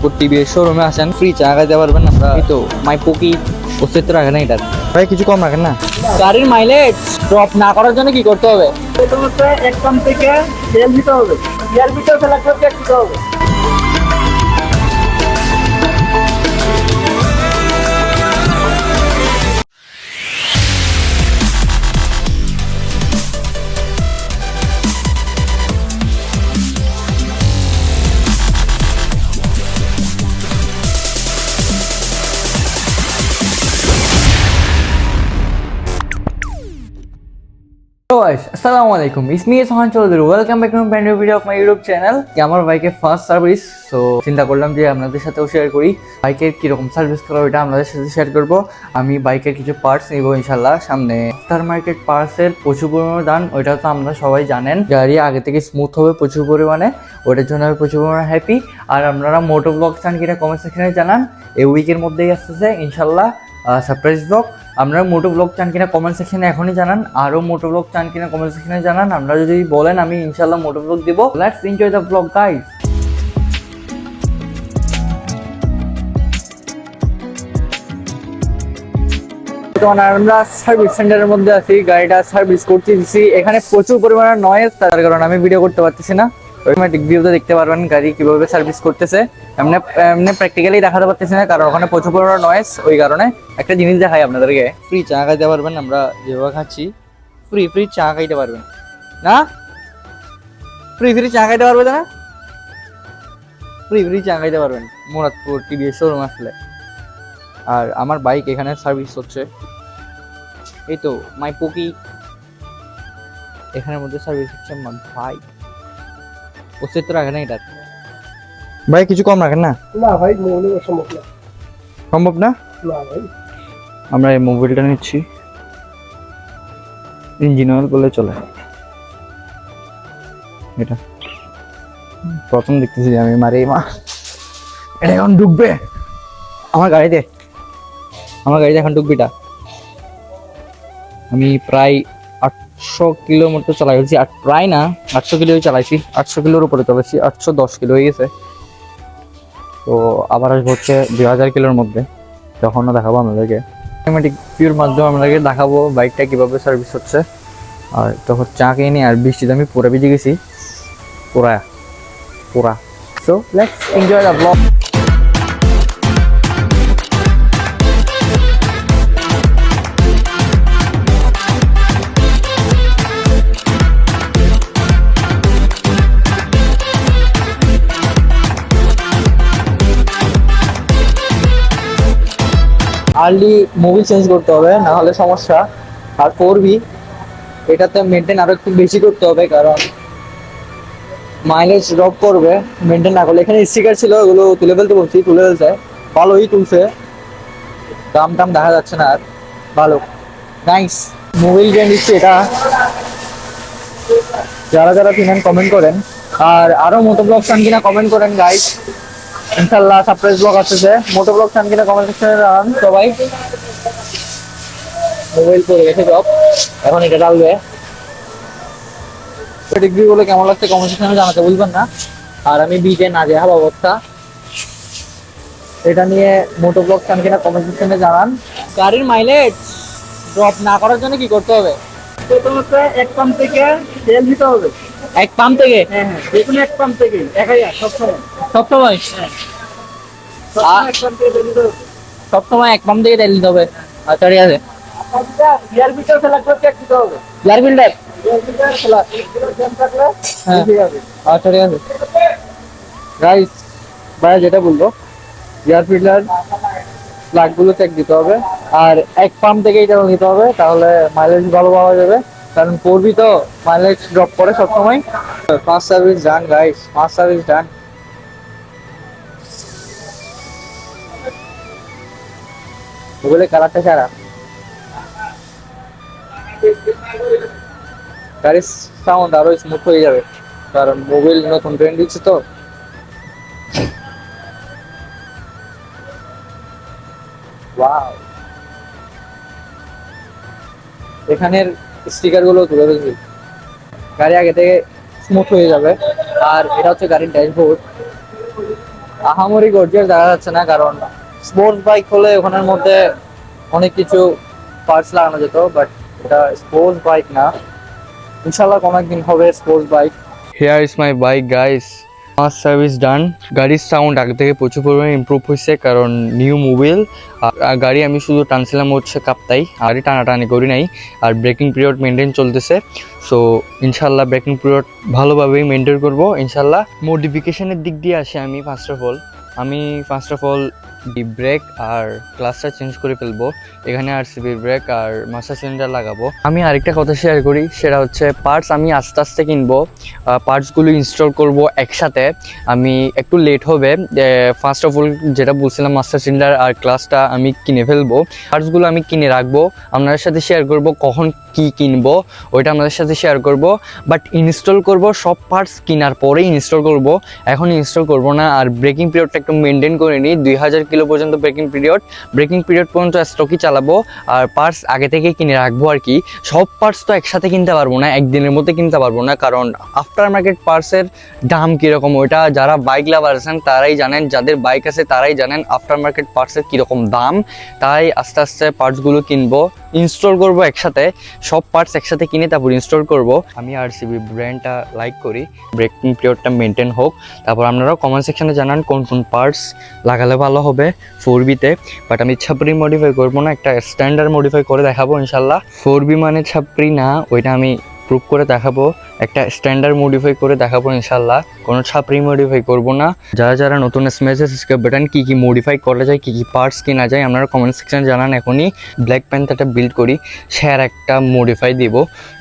মোরাদপুর TVS শোরুমে আসেন, free চা খাইতে পারবেন। আমরা এই তো মাই পকি 75 রাখেন না, এটা ভাই কিছু কম রাখেন না। গাড়ির মাইলেজ ড্রপ না করার জন্য কি করতে হবে? প্রথমত এক পাম্প থেকে তেল দিতে হবে, এর ভিতরে ফেলা করে চেক দিতে হবে। আসসালামু আলাইকুম, it's me Sohan Chowdhury. Welcome back to brand new video of my YouTube channel. আমার বাইকের ফার্স্ট সার্ভিস, সো চিন্তা করলাম যে আপনাদের সাথেও শেয়ার করি বাইকের কীরকম সার্ভিস করা, ওইটা আপনাদের সাথে শেয়ার করবো। আমি বাইকের কিছু পার্টস নিব ইনশাল্লাহ সামনে। আফটার মার্কেট পার্টসের প্রচুর পরিমাণে দাম, ওইটা তো আপনারা সবাই জানেন। গাড়ি আগে থেকে স্মুথ হবে প্রচুর পরিমাণে, ওইটার জন্য আমি প্রচুর পরিমাণে হ্যাপি। আর আপনারা মোটো ব্লগ চান কিনা কমেন্ট সেকশনে জানান। এই উইকের মধ্যেই আসতেছে ইনশাল্লাহ সারপ্রাইজ ব্লগ। আপনারা মোটো ব্লগ চান কিনা কমেন্ট সেকশনে এখনই জানান, আরও মোটো ব্লগ চান কিনা কমেন্ট সেকশনে জানান। আপনারা যদি বলেন আমি ইনশাল্লাহ মোটো ব্লগ দিব। Let's enjoy the blog guys. আমরা সার্ভিস সেন্টারের মধ্যে আছি, গাড়িটা সার্ভিস করতে দিচ্ছি। এখানে প্রচুর পরিমাণে নয়েজ, তার কারণে আমি ভিডিও করতে পারতেছি না। অটোমেটিক ভিউতে দেখতে পারবেন গাড়ি কিভাবে সার্ভিস করতেছে। এমনি প্র্যাকটিক্যালি দেখাতে পারতেছি না, কারণ ওখানে প্রচুর পরিমাণে নয়েজ। ওই কারণে একটা জিনিস দেখাই আপনাদেরকে, ফ্রি চা খাইতে পারবেন। আমরা যেভাবে খাচ্ছি ফ্রি চা খাইতে পারবেন না, ফ্রি চা খাইতে পারবে না, ফ্রি চা খাইতে পারবেন মুরাদপুর টিভিএস শোরুম আসলে। আর আমার বাইক এখানে সার্ভিস হচ্ছে, এই তো মাই পকি এখানের মধ্যে সার্ভিস হচ্ছে। ভাই 75 রাখেন না, এটা ভাই কিছু কম রাখেন না। না ভাই, মোবাইল সম্ভব না। সম্ভব না? না ভাই, আমরা এই মোবাইলটা নিচ্ছি, ইঞ্জিন অয়েল বলে চলে। এটা প্রথম দেখতেছি আমি, মারে মা এটা এখন ডুববে আমার গাড়িতে, এখন ডুববে। এটা আমি প্রায় 800 কিলোর মতো চালাইছি, আর প্রায় না 800 কিলো চালাইছি, 800 কিলোর উপরে চালাইছি, 810 কিলো হয়ে গেছে। তো আবার আসবো হচ্ছে 2000 কিলোর মধ্যে, তখনও দেখাবো আপনাদেরকে। অটোমেটিক ভিউর মাধ্যমে আপনাদেরকে দেখাবো বাইকটা কিভাবে সার্ভিস হচ্ছে। আর তখন চা খেয়ে নিই, আর বৃষ্টিতে আমি পুরো ভিজে গেছি, পুরা। So let's enjoy the blog. Early Mobil change করতে হবে, না হলে সমস্যা। আর 4V এটাতে মেনটেন আরো একটু বেশি করতে হবে, কারণ মাইলেজ ড্রপ করবে মেনটেন না করলে। এখানে স্টিকার ছিল, ওগুলো তুলে ফেলতে বলছি, তুলে ফেলছে, ভালোই তুলছে, দাম দেখা যাচ্ছে না আর। ভালো, নাইস মোবিল ব্র্যান্ড দিচ্ছি এটা। যারা কিনেন কমেন্ট করেন, আর আরো মোটো ব্লগ চান কিনা কমেন্ট করেন গাইস। ইনশাল্লাহ সারপ্রাইজ ব্লগ আসছে, মোটো ব্লগ চান কিনা কমেন্ট সেকশনে জানান সবাই। মোবাইল পড়ে গেছে সব, এখন এটা ডালবে। ডিগ্রি বলে কেমন লাগছে কমেন্ট সেকশনে জানাতে ভুলবেন না। আর আমি বিজে নাজেহাল অবস্থা, এটা নিয়ে মোটো ব্লগ চান কিনা কমেন্ট সেকশনে জানান। গাড়ির মাইলেজ ড্রপ না করার জন্য কি করতে হবে? প্রথমত এক পাম্প থেকে তেল দিতে হবে। এক পাম্প থেকে? হ্যাঁ, দেখুন এক পাম্প থেকে একাই সবসময় সবসময় এক পাম্প থেকে তেল দিতে হবে। সবসময় এক পাম্প থেকে তেল দিতে হবে। আচ্ছা ঠিক আছে। এর ভিতরে ফেলা করে চেক দিতে হবে। Air filter? এর ভিতরে ফেলা জ্যাম থাকলে হ্যাঁ, ঠিক আছে। আচ্ছা ঠিক আছে গাইস। ভাই যেটা বলবো, এয়ার ফিল্টার প্লাগগুলো চেক দিতে হবে, আর এক পাম্প থেকেই তেল নিতে হবে, তাহলে মাইলেজ ভালো পাওয়া যাবে। কারণ 4V তো মাইলেজ ড্রপ করে সবসময়। ফার্স্ট সার্ভিস ডান গাইস, ফার্স্ট সার্ভিস ডান। মোবাইলের কালারটা সারা, গাড়ির সাউন্ড আরো স্মুথ হয়ে যাবে, কারণ মোবাইল নতুন ট্রেন্ড দিচ্ছে তো। ওয়াও, এখানের স্টিকার গুলো তুলে ফেলছি, গাড়ি আগে থেকে স্মুথ হয়ে যাবে। আর এটা হচ্ছে গাড়ির ড্যাশবোর্ড, আহামরি গর্জিয়াস দেখা যাচ্ছে না, কারণ স্পোর্টস বাইক হলে ওখানের মধ্যে অনেক কিছু পার্টস লাগানো যেত, বাট এটা স্পোর্টস বাইক না। ইনশাল্লাহ কোনো একদিন হবে sports bike. Here is my bike guys, first service done. গাড়ির সাউন্ড আগে থেকে প্রচুর পরিমাণে ইমপ্রুভ হয়েছে, কারণ নিউ মোবিল। আর গাড়ি আমি শুধু টানছিলাম হচ্ছে কাপ্তাই, গাড়ি টানাটানি করি নাই। আর ব্রেকিং পিরিয়ড মেনটেন চলতেছে, সো ইনশাল্লাহ ব্রেকিং পিরিয়ড ভালোভাবেই মেনটেন করবো ইনশাল্লাহ। মডিফিকেশনের দিক দিয়ে আসি আমি ফার্স্ট অফ অল ব্রেক আর ক্লাসটা চেঞ্জ করে ফেলবো। এখানে আরসিবি ব্রেক আর মাস্টার সিলিন্ডার লাগাবো। আমি আরেকটা কথা শেয়ার করি, সেটা হচ্ছে পার্টস আমি আস্তে আস্তে কিনবো, পার্টসগুলো ইনস্টল করব একসাথে। আমি একটু লেট হবে। ফার্স্ট অফ অল যেটা বলছিলাম, মাস্টার সিলিন্ডার আর ক্লাসটা আমি কিনে ফেলবো। পার্টসগুলো আমি কিনে রাখবো, আপনাদের সাথে শেয়ার করব কখন কি কিনবো, ওইটা আপনাদের সাথে শেয়ার করব। বাট ইনস্টল করব সব পার্টস কেনার পরেই ইনস্টল করব, এখন ইনস্টল করব না। আর ব্রেকিং পিরিয়ডটা একটু মেনটেন করে নিই, 2000 কিলো পর্যন্ত ব্রেকিং পিরিয়ড পর্যন্ত স্টকই চালাবো। আর পার্টস আগে থেকে কিনে রাখবো আর কি। সব পার্টস তো একসাথে কিনতে পারবো না, একদিনের মধ্যে কিনতে পারবো না, কারণ আফটার মার্কেট পার্টসের দাম কীরকম ওইটা যারা বাইক লাভার আছেন তারাই জানেন, যাদের বাইক আছে তারাই জানেন আফটার মার্কেট পার্টসের কীরকম দাম। তাই আস্তে আস্তে পার্টসগুলো কিনবো, ইনস্টল করব একসাথে। সব পার্টস একসাথে কিনে তারপর ইনস্টল করব। আমি আরসিবি ব্র্যান্ডটা লাইক করি, ব্রেকিং পিরিয়ডটা মেনটেন হোক। তারপর আপনারাও কমেন্ট সেকশনে জানান কোন কোন পার্টস লাগালে ভালো হবে 4B-তে। বাট আমি ছাপরি মডিফাই করবো না, একটা স্ট্যান্ডার্ড মডিফাই করে দেখাবো ইনশাল্লাহ। 4B মানে ছাপরি না, ওইটা আমি প্রুভ করে দেখাবো, একটা স্ট্যান্ডার্ড মডিফাই করে দেখাবো ইনশাল্লাহ। কোনো ছাপরি মডিফাই করব না। যারা যারা নতুন স্মেজে সাবস্ক্রাইব বাটন কী কী মডিফাই করা যায়, কী কী পার্টস কেনা যায়, আপনারা কমেন্ট সেকশনে জানান। এখনই ব্ল্যাক প্যান্থারটা বিল্ড করি, শেয়ার একটা মডিফাই দিব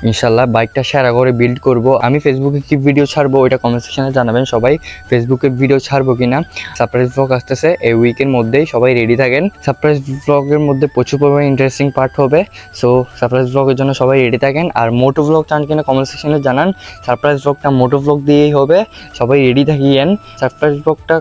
ইনশাল্লাহ। বাইকটা শেয়ার করে বিল্ড করব। আমি ফেসবুকে কি ভিডিও ছাড়বো ওইটা কমেন্ট সেকশনে জানাবেন সবাই, ফেসবুকে ভিডিও ছাড়বো কিনা। সারপ্রাইজ ব্লগ আসতেছে এই উইকের মধ্যেই, সবাই রেডি থাকেন। সারপ্রাইজ ব্লগের মধ্যে প্রচুর পরিমাণে ইন্টারেস্টিং পার্ট হবে, সো সারপ্রাইজ ব্লগের জন্য সবাই রেডি থাকেন। আর মোটো ব্লগ চান কিনা কমেন্ট সেকশনে জানান। সারপ্রাইজ ব্লগটা মোটো ব্লগ দিয়েই হবে, সবাই রেডি থাকিয়েন। সারপ্রাইজ ব্লগটা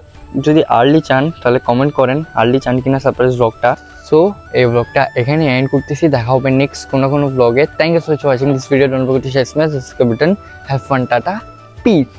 যদি আর্লি চান তাহলে কমেন্ট করেন আর্লি চান কিনা সারপ্রাইজ ব্লগটা। সো এই ব্লগটা এখানে এন্ড করতেছি, দেখা হবে নেক্সট কোনো ব্লগে। Thank you so much for watching this video. Don't forget to share, subscribe button, have fun, tata, piece.